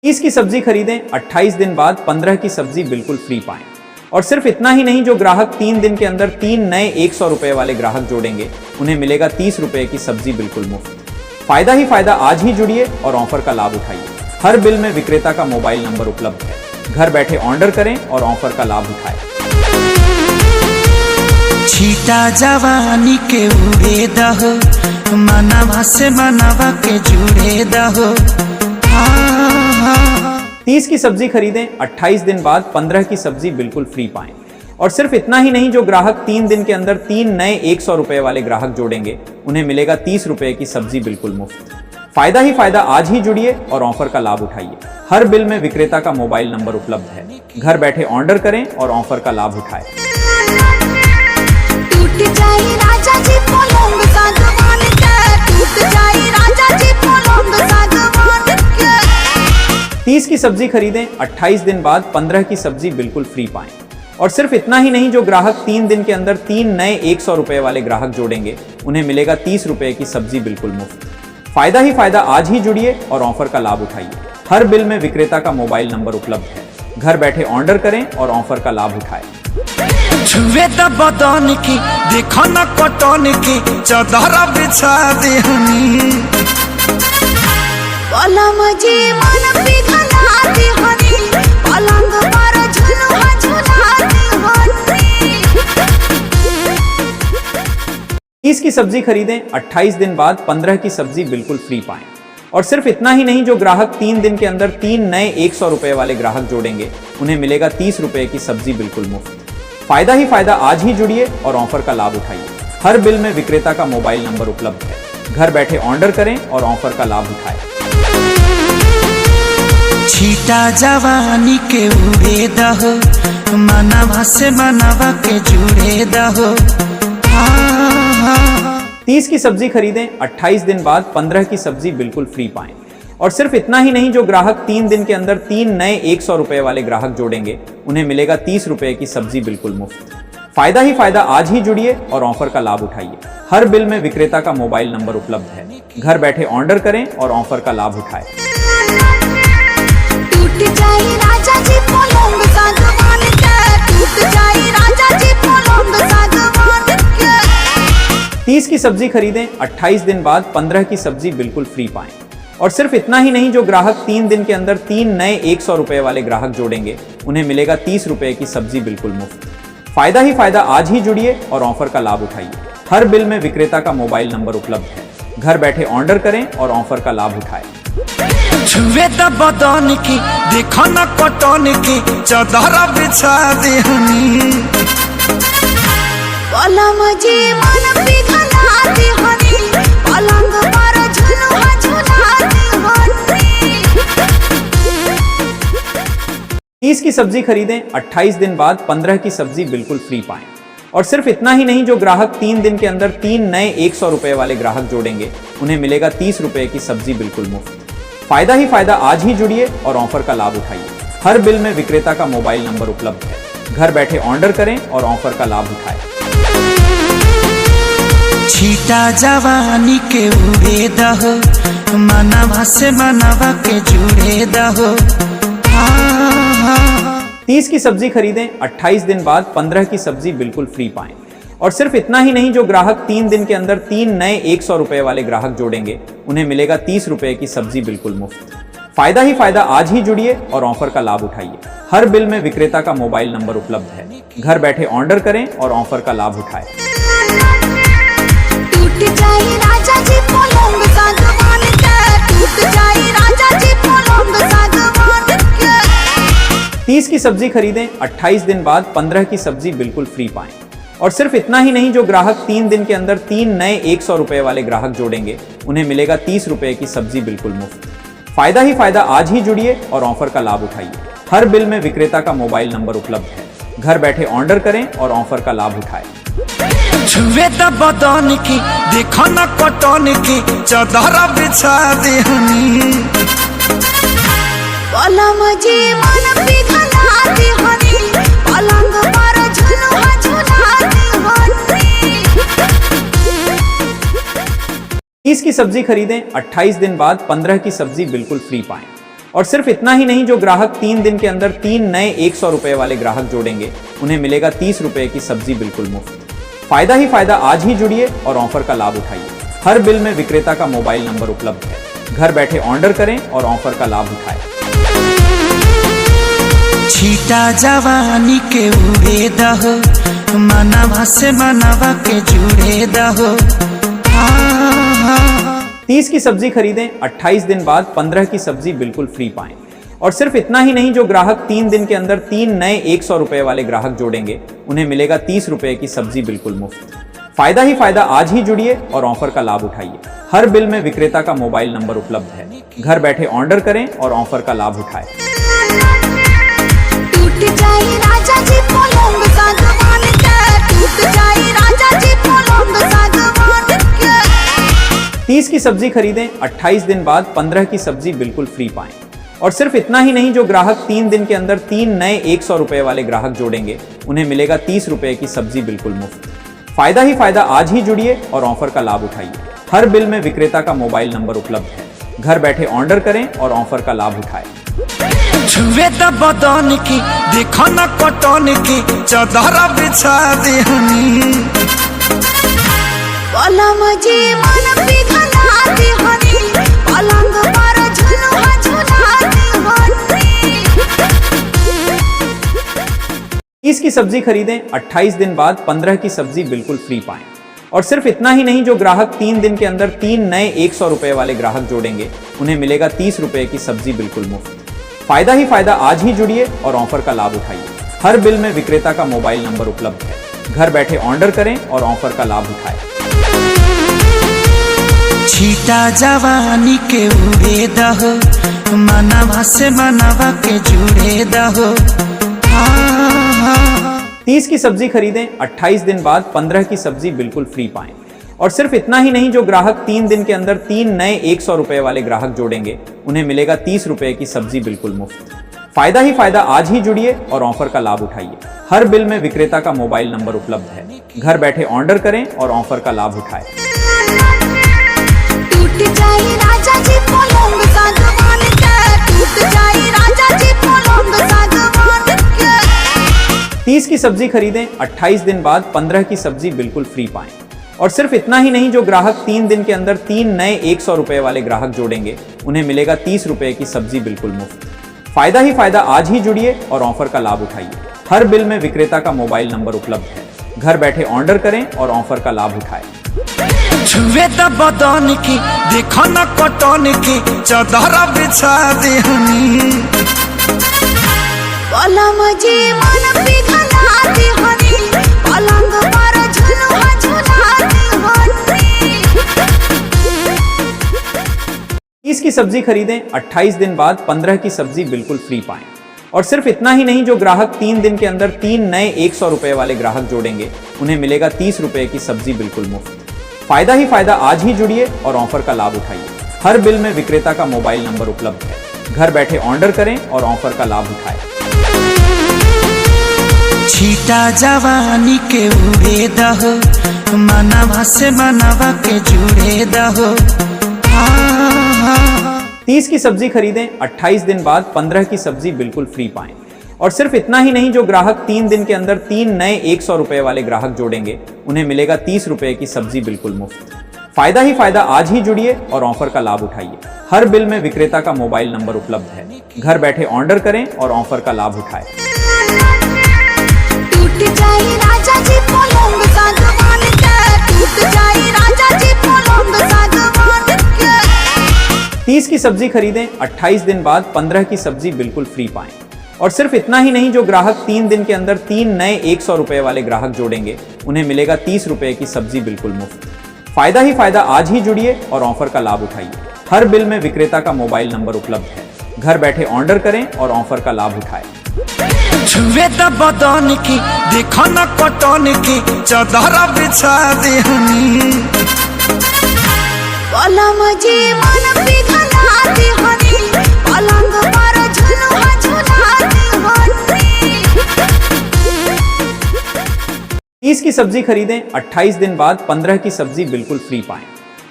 30 की सब्जी खरीदें, 28 दिन बाद 15 की सब्जी बिल्कुल फ्री पाएं। और सिर्फ इतना ही नहीं, जो ग्राहक 3 दिन के अंदर 3 नए 100 रुपए वाले ग्राहक जोड़ेंगे उन्हें मिलेगा 30 रुपए की सब्जी बिल्कुल मुफ्त। फायदा ही फायदा, आज ही जुड़िए और ऑफर का लाभ उठाइए। हर बिल में विक्रेता का मोबाइल नंबर उपलब्ध है। घर बैठे ऑर्डर करें और ऑफर का लाभ उठाएं। छीटा जवानी के उड़े दहो, मनवा से मनवा के जुड़े दहो। 30 की सब्जी खरीदें, 28 दिन बाद 15 की सब्जी बिल्कुल फ्री पाएं। और सिर्फ इतना ही नहीं, जो ग्राहक 3 दिन के अंदर 3 नए 100 रुपए वाले ग्राहक जोड़ेंगे उन्हें मिलेगा 30 रुपए की सब्जी बिल्कुल मुफ्त। फायदा ही फायदा, आज ही जुड़िए और ऑफर का लाभ उठाइए। हर बिल में विक्रेता का मोबाइल नंबर उपलब्ध है। घर बैठे ऑर्डर करें और ऑफर का लाभ उठाएं। टूट जाए राजा जी पलंग सागवान के, टूट जाए राजा जी पलंग सागवान के। 30 की सब्जी खरीदें, 28 दिन बाद 15 की सब्जी बिल्कुल फ्री पाएं। और सिर्फ इतना ही नहीं, जो ग्राहक 3 दिन के अंदर 3 नए 100 रुपए वाले ग्राहक जोड़ेंगे उन्हें मिलेगा 30 रुपए की सब्जी बिल्कुल मुफ्त। फायदा ही फायदा, आज ही जुड़िए और ऑफर का लाभ उठाइए। हर बिल में विक्रेता का मोबाइल नंबर उपलब्ध है। घर बैठे ऑर्डर करें और ऑफर का लाभ उठाएं। छुए द बदन की, देखो न कटन की, चादर बिछा देहनी। पलम जी मन पिघला देहनी, पलंग पर झुलुआ झुला देहनी। 30 की सब्जी खरीदें, 28 दिन बाद 15 की सब्जी बिल्कुल फ्री पाएं। और सिर्फ इतना ही नहीं, जो ग्राहक 3 दिन के अंदर 3 नए 100 रुपए वाले ग्राहक जोड़ेंगे उन्हें मिलेगा 30 रुपए की सब्जी बिल्कुल मुफ्त। फायदा ही फायदा, आज ही जुड़िए और ऑफर का लाभ उठाइए। हर बिल में विक्रेता का मोबाइल नंबर उपलब्ध है। घर बैठे ऑर्डर करें और ऑफर का लाभ उठाएं। छीटा जवानी के उड़े दहो, मनवा से मनवा के जुड़े दहो। 30 की सब्जी खरीदें, 28 दिन बाद 15 की सब्जी बिल्कुल फ्री पाएं। और सिर्फ इतना ही नहीं, जो ग्राहक 3 दिन के अंदर 3 नए 100 रुपए वाले ग्राहक जोड़ेंगे उन्हें मिलेगा 30 रुपए की सब्जी बिल्कुल मुफ्त। फायदा ही फायदा, आज ही जुड़िए और ऑफर का लाभ उठाइए। हर बिल में विक्रेता का मोबाइल नंबर उपलब्ध है। घर बैठे ऑर्डर करें और ऑफर का लाभ उठाएं। टूट जाए राजा जी पलंग सागवान के, टूट जाए राजा जी पलंग सागवान के। 30 की सब्जी खरीदें, 28 दिन बाद 15 की सब्जी बिल्कुल फ्री पाएं। और सिर्फ इतना ही नहीं, जो ग्राहक 3 दिन के अंदर 3 नए 100 रुपए वाले ग्राहक जोड़ेंगे उन्हें मिलेगा 30 रुपए की सब्जी बिल्कुल मुफ्त। फायदा ही फायदा, आज ही जुड़िए और ऑफर का लाभ उठाइए। हर बिल में विक्रेता का मोबाइल नंबर उपलब्ध है। घर बैठे ऑर्डर करें और ऑफर का लाभ उठाएं। छुए द बदन की, देखो न कटन की, चादर बिछा देहनी। पलम जी मन पिघला देहनी, पलंग पर झुलुआ झुला देहनी। 30 की सब्जी खरीदें, 28 दिन बाद 15 की सब्जी बिल्कुल फ्री पाएं। और सिर्फ इतना ही नहीं, जो ग्राहक 3 दिन के अंदर 3 नए 100 रुपए वाले ग्राहक जोड़ेंगे उन्हें मिलेगा 30 रुपए की सब्जी बिल्कुल मुफ्त। फायदा ही फायदा, आज ही जुड़िए और ऑफर का लाभ उठाइए। हर बिल में विक्रेता का मोबाइल नंबर उपलब्ध है। घर बैठे ऑर्डर करें और ऑफर का लाभ उठाएं। छीटा जवानी के उड़े दहो, मनवा से मनवा के जुड़े दहो। 30 की सब्जी खरीदें, 28 दिन बाद 15 की सब्जी बिल्कुल फ्री पाएं। और सिर्फ इतना ही नहीं, जो ग्राहक 3 दिन के अंदर 3 नए 100 रुपए वाले ग्राहक जोड़ेंगे उन्हें मिलेगा 30 रुपए की सब्जी बिल्कुल मुफ्त। फायदा ही फायदा, आज ही जुड़िए और ऑफर का लाभ उठाइए। हर बिल में विक्रेता का मोबाइल नंबर उपलब्ध है। घर बैठे ऑर्डर करें और ऑफर का लाभ उठाएं। टूट जाए राजा जी पलंग सागवान के, टूट जाए राजा जी पलंग सागवान के। 30 की सब्जी खरीदें, 28 दिन बाद 15 की सब्जी बिल्कुल फ्री पाएं। और सिर्फ इतना ही नहीं, जो ग्राहक 3 दिन के अंदर 3 नए 100 रुपए वाले ग्राहक जोड़ेंगे उन्हें मिलेगा 30 रुपए की सब्जी बिल्कुल मुफ्त। फायदा ही फायदा, आज ही जुड़िए और ऑफर का लाभ उठाइए। हर बिल में विक्रेता का मोबाइल नंबर उपलब्ध है। घर बैठे ऑर्डर करें और ऑफर का लाभ उठाएं। छुए द बदन की, देखो न कटन की, चादर बिछा देहनी। पलम जी मन पिघला देहनी, पलंग पर झुलुआ झुला देहनी। 30 की सब्जी खरीदें, 28 दिन बाद 15 की सब्जी बिल्कुल फ्री पाएं। और सिर्फ इतना ही नहीं, जो ग्राहक 3 दिन के अंदर 3 नए 100 रुपए वाले ग्राहक जोड़ेंगे उन्हें मिलेगा 30 रुपए की सब्जी बिल्कुल मुफ्त। फायदा ही फायदा, आज ही जुड़िए और ऑफर का लाभ उठाइए। हर बिल में विक्रेता का मोबाइल नंबर उपलब्ध है। घर बैठे ऑर्डर करें और ऑफर का लाभ उठाएं। छीटा जवानी के उड़े दहो, मनवा से मनवा के जुड़े दहो। 30 की सब्जी खरीदें, 28 दिन बाद 15 की सब्जी बिल्कुल फ्री पाएं। और सिर्फ इतना ही नहीं, जो ग्राहक 3 दिन के अंदर 3 नए 100 रुपए वाले ग्राहक जोड़ेंगे उन्हें मिलेगा 30 रुपए की सब्जी बिल्कुल मुफ्त। फायदा ही फायदा, आज ही जुड़िए और ऑफर का लाभ उठाइए। हर बिल में विक्रेता का मोबाइल नंबर उपलब्ध है। घर बैठे ऑर्डर करें और ऑफर का लाभ उठाएं। टूट जाए राजा जी पलंग सागवान के, टूट जाए राजा जी पलंग सागवान के। 30 की सब्जी खरीदें, 28 दिन बाद 15 की सब्जी बिल्कुल फ्री पाएं। और सिर्फ इतना ही नहीं, जो ग्राहक 3 दिन के अंदर 3 नए 100 रुपए वाले ग्राहक जोड़ेंगे उन्हें मिलेगा 30 रुपए की सब्जी बिल्कुल मुफ्त। फायदा ही फायदा, आज ही जुड़िए और ऑफर का लाभ उठाइए। हर बिल में विक्रेता का मोबाइल नंबर उपलब्ध है। घर बैठे ऑर्डर करें और ऑफर का लाभ उठाएं। छुए द बदन की, देखो न कटन की, चादर बिछा देहनी। पलम जी मन पिघला देहनी, पलंग पर झुलुआ झुला देहनी। 30 की सब्जी खरीदें, 28 दिन बाद 15 की सब्जी बिल्कुल फ्री पाएं। और सिर्फ इतना ही नहीं, जो ग्राहक 3 दिन के अंदर 3 नए 100 रुपए वाले ग्राहक जोड़ेंगे उन्हें मिलेगा 30 रुपए की सब्जी बिल्कुल मुफ्त। फायदा ही फायदा, आज ही जुड़िए और ऑफर का लाभ उठाइए। हर बिल में विक्रेता का मोबाइल नंबर उपलब्ध है। घर बैठे ऑर्डर करें और ऑफर का लाभ उठाएं। छीटा जवानी के उड़े दहो, मनवा से मनवा के जुड़े दहो। 30 की सब्जी खरीदें, 28 दिन बाद 15 की सब्जी बिल्कुल फ्री पाएं। और सिर्फ इतना ही नहीं, जो ग्राहक 3 दिन के अंदर 3 नए 100 रुपए वाले ग्राहक जोड़ेंगे उन्हें मिलेगा 30 रुपए की सब्जी बिल्कुल मुफ्त। फायदा ही फायदा, आज ही जुड़िए और ऑफर का लाभ उठाइए। हर बिल में विक्रेता का मोबाइल नंबर उपलब्ध है। घर बैठे ऑर्डर करें और ऑफर का लाभ उठाएं। टूट जाए राजा जी पलंग सागवान के, टूट जाए राजा जी पलंग सागवान के। 30 की सब्जी खरीदें, 28 दिन बाद 15 की सब्जी बिल्कुल फ्री पाएं। और सिर्फ इतना ही नहीं, जो ग्राहक 3 दिन के अंदर 3 नए 100 रुपए वाले ग्राहक जोड़ेंगे उन्हें मिलेगा 30 रुपए की सब्जी बिल्कुल मुफ्त। फायदा ही फायदा, आज ही जुड़िए और ऑफर का लाभ उठाइए। हर बिल में विक्रेता का मोबाइल नंबर उपलब्ध है। घर बैठे ऑर्डर करें और ऑफर का लाभ उठाएं। छुए द बदन की, देखो न कटन की, चादर बिछा देहनी। पलम जी मन पिघला देहनी, पलंग पर झुलुआ झुला देहनी। 30 की सब्जी खरीदें, 28 दिन बाद 15 की सब्जी बिल्कुल फ्री पाएं। और सिर्फ इतना ही नहीं, जो ग्राहक 3 दिन के अंदर 3 नए 100 रुपए वाले ग्राहक जोड़ेंगे उन्हें मिलेगा 30 रुपए की सब्जी बिल्कुल मुफ्त। फायदा ही फायदा, आज ही जुड़िए और ऑफर का लाभ उठाइए। हर बिल में विक्रेता का मोबाइल नंबर उपलब्ध है। घर बैठे ऑर्डर करें और ऑफर का लाभ उठाएं। छीटा जवानी के उड़े दहो, मनवा से मनवा के जुड़े दहो। 30 की सब्जी खरीदें, 28 दिन बाद 15 की सब्जी बिल्कुल फ्री पाएं। और सिर्फ इतना ही नहीं, जो ग्राहक 3 दिन के अंदर 3 नए 100 रुपए वाले ग्राहक जोड़ेंगे उन्हें मिलेगा 30 रुपए की सब्जी बिल्कुल मुफ्त। फायदा ही फायदा, आज ही जुड़िए और ऑफर का लाभ उठाइए। हर बिल में विक्रेता का मोबाइल नंबर उपलब्ध है। घर बैठे ऑर्डर करें और ऑफर का लाभ उठाएं। टूट जाए राजा जी पलंग सागवान के, टूट जाए राजा जी पलंग सागवान के। 30 की सब्जी खरीदें, 28 दिन बाद 15 की सब्जी बिल्कुल फ्री पाएं। और सिर्फ इतना ही नहीं, जो ग्राहक 3 दिन के अंदर 3 नए 100 रुपए वाले ग्राहक जोड़ेंगे उन्हें मिलेगा 30 रुपए की सब्जी बिल्कुल मुफ्त। फायदा ही फायदा, आज ही जुड़िए और ऑफर का लाभ उठाइए। हर बिल में विक्रेता का मोबाइल नंबर उपलब्ध है। घर बैठे ऑर्डर करें और ऑफर का लाभ उठाएं। छुए द बदन की, देखो न कटन की, चादर बिछा देहनी। पलम जी मन पिघला देहनी, पलंग पर झुलुआ झुला देहनी। 30 की सब्जी खरीदें, 28 दिन बाद 15 की सब्जी बिल्कुल फ्री पाएं।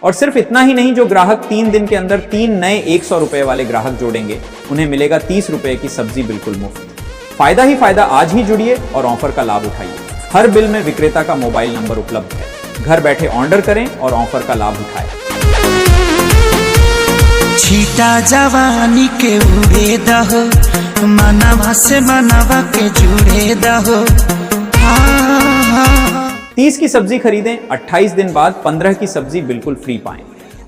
और सिर्फ इतना ही नहीं, जो ग्राहक 3 दिन के अंदर 3 नए 100 रुपए वाले ग्राहक जोड़ेंगे उन्हें मिलेगा 30 रुपए की सब्जी बिल्कुल मुफ्त। फायदा ही फायदा, आज ही जुड़िए और ऑफर का लाभ उठाइए। हर बिल में विक्रेता का मोबाइल नंबर उपलब्ध है। घर बैठे ऑर्डर करें और ऑफर का लाभ उठाएं। छीटा जवानी के उड़े दहो, मनवा से मनवा के जुड़े दहो। 30 की सब्जी खरीदें, 28 दिन बाद 15 की सब्जी बिल्कुल फ्री पाएं।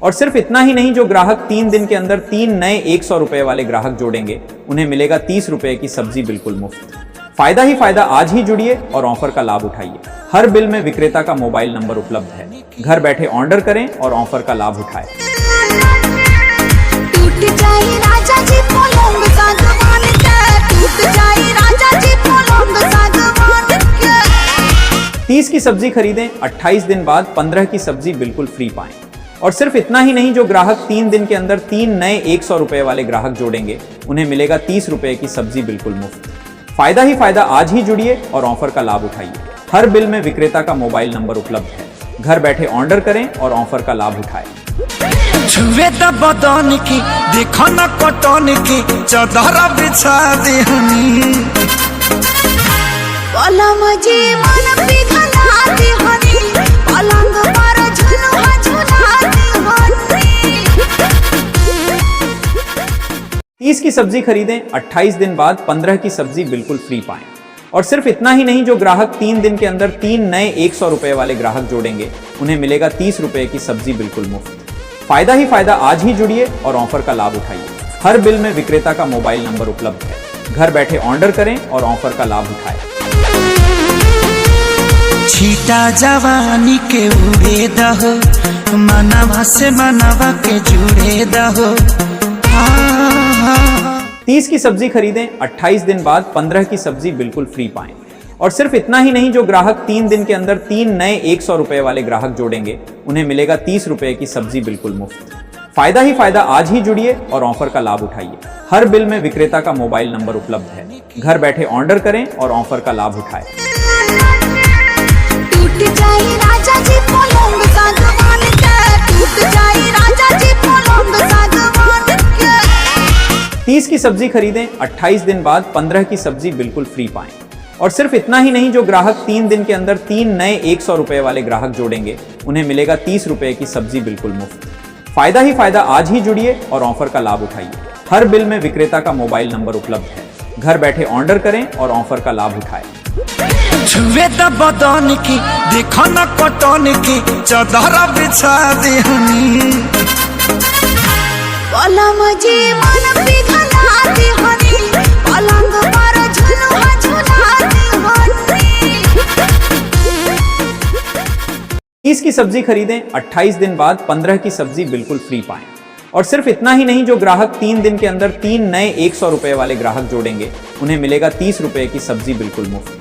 और सिर्फ इतना ही नहीं, जो ग्राहक 3 दिन के अंदर 3 नए 100 रुपए वाले ग्राहक जोड़ेंगे उन्हें मिलेगा 30 रुपए की सब्जी बिल्कुल मुफ्त। फायदा ही फायदा, आज ही जुड़िए और ऑफर का लाभ उठाइए। हर बिल में विक्रेता का मोबाइल नंबर उपलब्ध है। घर बैठे ऑर्डर करें और ऑफर का लाभ उठाएं। टूट जाई राजा जी पलंग सागवान के, टूट जाई राजा जी पलंग सागवान के। 30 की सब्जी खरीदें, 28 दिन बाद 15 की सब्जी बिल्कुल फ्री पाएं। और सिर्फ इतना ही नहीं, जो ग्राहक 3 दिन के अंदर 3 नए 100 रुपए वाले ग्राहक जोड़ेंगे उन्हें मिलेगा 30 रुपए की सब्जी बिल्कुल मुफ्त। फायदा ही फायदा, आज ही जुड़िए और ऑफर का लाभ उठाइए। हर बिल में विक्रेता का मोबाइल नंबर उपलब्ध है। घर बैठे ऑर्डर करें और ऑफर का लाभ उठाएं। छुए द बदन की, देखो न कटन की, चादर बिछा देहनी। पलम जी मन पिघला देहनी, पलंग पर झुलुआ झुला देहनी। 30 की सब्जी खरीदें, 28 दिन बाद 15 की सब्जी बिल्कुल फ्री पाएं। और सिर्फ इतना ही नहीं, जो ग्राहक 3 दिन के अंदर 3 नए 100 रुपए वाले ग्राहक जोड़ेंगे उन्हें मिलेगा 30 रुपए की सब्जी बिल्कुल मुफ्त। फायदा ही फायदा, आज ही जुड़िए और ऑफर का लाभ उठाइए। हर बिल में विक्रेता का मोबाइल नंबर उपलब्ध है। घर बैठे ऑर्डर करें और ऑफर का लाभ उठाएं। छीटा जवानी के उड़े दहो, मनवा से मनवा के जुड़े दहो। 30 की सब्जी खरीदें, 28 दिन बाद 15 की सब्जी बिल्कुल फ्री पाएं। और सिर्फ इतना ही नहीं, जो ग्राहक 3 दिन के अंदर 3 नए 100 रुपए वाले ग्राहक जोड़ेंगे उन्हें मिलेगा 30 रुपए की सब्जी बिल्कुल मुफ्त। फायदा ही फायदा, आज ही जुड़िए और ऑफर का लाभ उठाइए। हर बिल में विक्रेता का मोबाइल नंबर उपलब्ध है। घर बैठे ऑर्डर करें और ऑफर का लाभ उठाएं। टूट जाई राजा जी पलंग सागवान के, टूट जाई राजा जी पलंग सागवान के। 30 की सब्जी खरीदें, 28 दिन बाद 15 की सब्जी बिल्कुल फ्री पाएं। और सिर्फ इतना ही नहीं, जो ग्राहक 3 दिन के अंदर 3 नए 100 रुपए वाले ग्राहक जोड़ेंगे उन्हें मिलेगा 30 रुपए की सब्जी बिल्कुल मुफ्त। फायदा ही फायदा, आज ही जुड़िए और ऑफर का लाभ उठाइए। हर बिल में विक्रेता का मोबाइल नंबर उपलब्ध है। घर बैठे ऑर्डर करें और ऑफर का लाभ उठाएं। छुए द बदन की, देखो न कटन की, चादर बिछा देहनी। पलम जी मन पिघला देहनी, पलंग पर झुलुआ झुला देहनी। 30 की सब्जी खरीदें, 28 दिन बाद 15 की सब्जी बिल्कुल फ्री पाएं। और सिर्फ इतना ही नहीं, जो ग्राहक 3 दिन के अंदर 3 नए 100 रुपए वाले ग्राहक जोड़ेंगे उन्हें मिलेगा 30 रुपए की सब्जी बिल्कुल मुफ्त।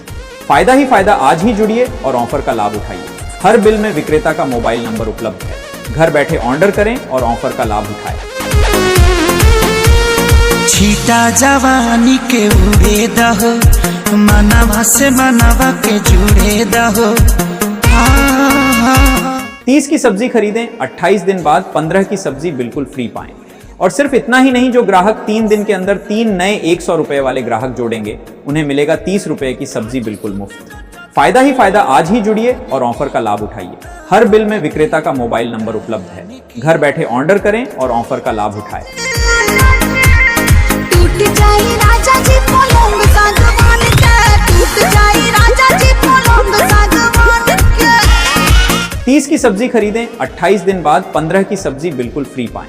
फायदा ही फायदा, आज ही जुड़िए और ऑफर का लाभ उठाइए। हर बिल में विक्रेता का मोबाइल नंबर उपलब्ध है। घर बैठे ऑर्डर करें और ऑफर का लाभ उठाएं। छीटा जवानी के उड़े दहो, मनवा से मनवा के जुड़े दहो। 30 की सब्जी खरीदें, 28 दिन बाद 15 की सब्जी बिल्कुल फ्री पाएं। और सिर्फ इतना ही नहीं, जो ग्राहक 3 दिन के अंदर 3 नए 100 रुपए वाले ग्राहक जोड़ेंगे उन्हें मिलेगा 30 रुपए की सब्जी बिल्कुल मुफ्त। फायदा ही फायदा, आज ही जुड़िए और ऑफर का लाभ उठाइए। हर बिल में विक्रेता का मोबाइल नंबर उपलब्ध है। घर बैठे ऑर्डर करें और ऑफर का लाभ उठाएं। टूट जाई राजा जी पलंग सागवान के, टूट जाई राजा जी पलंग सागवान के। 30 की सब्जी खरीदें, 28 दिन बाद 15 की सब्जी बिल्कुल फ्री पाएं।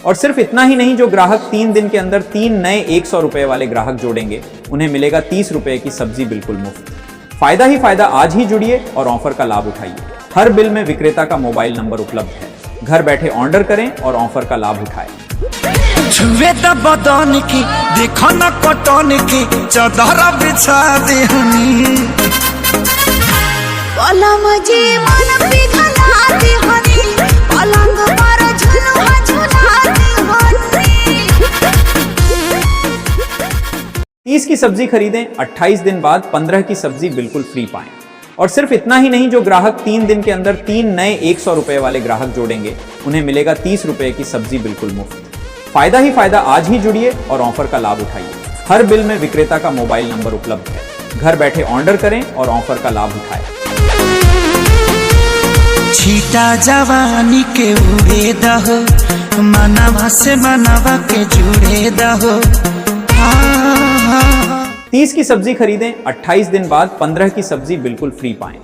और सिर्फ इतना ही नहीं, जो ग्राहक 3 दिन के अंदर 3 नए 100 रुपए वाले ग्राहक जोड़ेंगे उन्हें मिलेगा 30 रुपए की सब्जी बिल्कुल मुफ्त। फायदा ही फायदा, आज ही जुड़िए और ऑफर का लाभ उठाइए। हर बिल में विक्रेता का मोबाइल नंबर उपलब्ध है। घर बैठे ऑर्डर करें और ऑफर का लाभ उठाएं। छुए द बदन की, देखो न कटन की, चादर बिछा देहनी। पलम जी मन पिघला देहनी, पलंग पर झुलुआ झुला देहनी। 30 की सब्जी खरीदें, 28 दिन बाद 15 की सब्जी बिल्कुल फ्री पाएं। और सिर्फ इतना ही नहीं, जो ग्राहक 3 दिन के अंदर 3 नए 100 रुपए वाले ग्राहक जोड़ेंगे उन्हें मिलेगा 30 रुपए की सब्जी बिल्कुल मुफ्त। फायदा ही फायदा, आज ही जुड़िए और ऑफर का लाभ उठाइए। हर बिल में विक्रेता का मोबाइल नंबर उपलब्ध है। घर बैठे ऑर्डर करें और ऑफर का लाभ उठाएं। छीटा जवानी के उड़े दहो, मनवा से मनवा के जुड़े दहो। 30 की सब्जी खरीदें, 28 दिन बाद 15 की सब्जी बिल्कुल फ्री पाएं।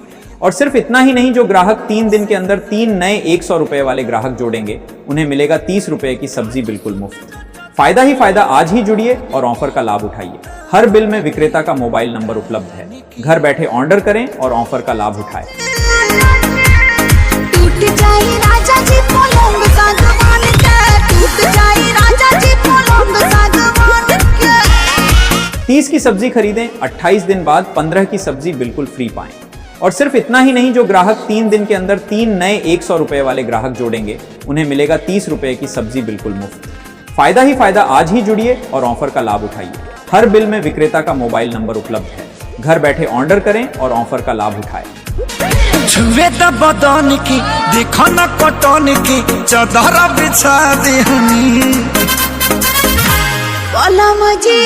और सिर्फ इतना ही नहीं, जो ग्राहक 3 दिन के अंदर 3 नए 100 रुपए वाले ग्राहक जोड़ेंगे उन्हें मिलेगा 30 रुपए की सब्जी बिल्कुल मुफ्त। फायदा ही फायदा, आज ही जुड़िए और ऑफर का लाभ उठाइए। हर बिल में विक्रेता का मोबाइल नंबर उपलब्ध है। घर बैठे ऑर्डर करें और ऑफर का लाभ उठाएं। टूट जाई राजा जी पलंग सागवान के, टूट जाई राजा जी पलंग सागवान के। 30 की सब्जी खरीदें, 28 दिन बाद 15 की सब्जी बिल्कुल फ्री पाएं। और सिर्फ इतना ही नहीं, जो ग्राहक 3 दिन के अंदर 3 नए 100 रुपए वाले ग्राहक जोड़ेंगे उन्हें मिलेगा 30 रुपए की सब्जी बिल्कुल मुफ्त। फायदा ही फायदा, आज ही जुड़िए और ऑफर का लाभ उठाइए। हर बिल में विक्रेता का मोबाइल नंबर उपलब्ध है। घर बैठे ऑर्डर करें और ऑफर का लाभ उठाएं। छुए द बदन की, देखो न कटन की, चादर बिछा देहनी। कलम जी